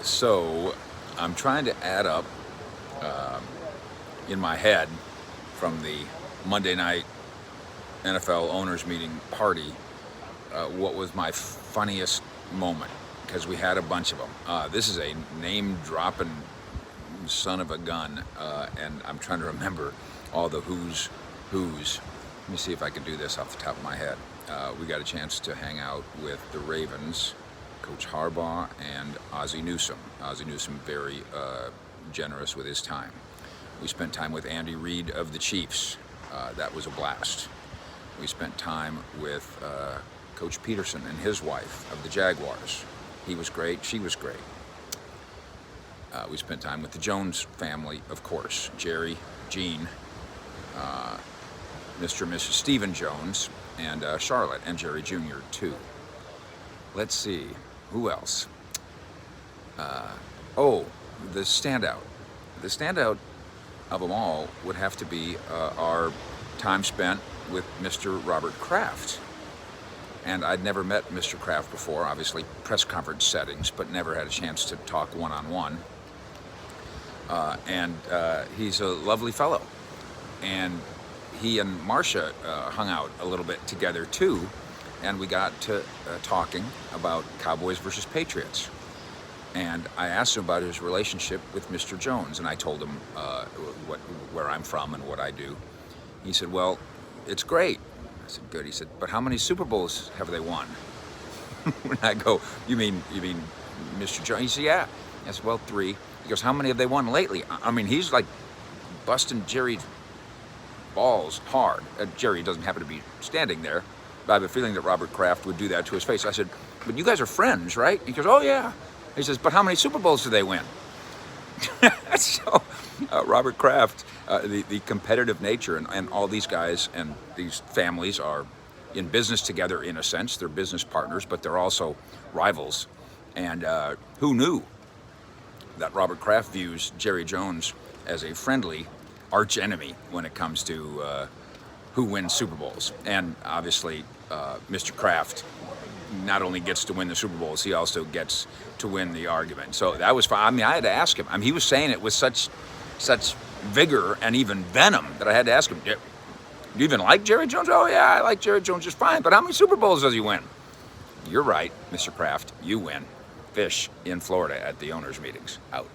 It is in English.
So I'm trying to add up in my head from the Monday night NFL owners meeting party what was my funniest moment, because we had a bunch of them. This is a name-dropping son of a gun, and I'm trying to remember all the who's. Let me see if I can do this off the top of my head. We got a chance to hang out with the Ravens, Coach Harbaugh, and Ozzie Newsome. Ozzie Newsome very generous with his time. We spent time with Andy Reid of the Chiefs. That was a blast. We spent time with Coach Peterson and his wife of the Jaguars. He was great. She was great. We spent time with the Jones family, of course. Jerry, Gene, Mr. and Mrs. Stephen Jones, and Charlotte, and Jerry Jr. too. Let's see, who else? The standout. The standout of them all would have to be our time spent with Mr. Robert Kraft. And I'd never met Mr. Kraft before, obviously press conference settings, but never had a chance to talk one-on-one. And he's a lovely fellow. And he and Marcia hung out a little bit together too, and we got to talking about Cowboys versus Patriots. And I asked him about his relationship with Mr. Jones, and I told him where I'm from and what I do. He said, well, it's great. I said, good. He said, but how many Super Bowls have they won? When I go, you mean Mr. Jones? He said, yeah. I said, well, 3. He goes, how many have they won lately? I mean, he's like busting Jerry's balls hard. Jerry doesn't happen to be standing there, but I have a feeling that Robert Kraft would do that to his face. I said, but you guys are friends, right? He goes, oh, yeah. He says, but how many Super Bowls do they win? So Robert Kraft, the competitive nature, and all these guys and these families are in business together in a sense. They're business partners, but they're also rivals. And who knew that Robert Kraft views Jerry Jones as a friendly archenemy when it comes to who wins Super Bowls. And obviously, Mr. Kraft not only gets to win the Super Bowls, he also gets to win the argument. So that was fun. I mean, I had to ask him. I mean, he was saying it with such vigor and even venom that I had to ask him, do you even like Jerry Jones? Oh, yeah, I like Jerry Jones just fine. But how many Super Bowls does he win? You're right, Mr. Kraft. You win. Fish in Florida at the owners' meetings. Out.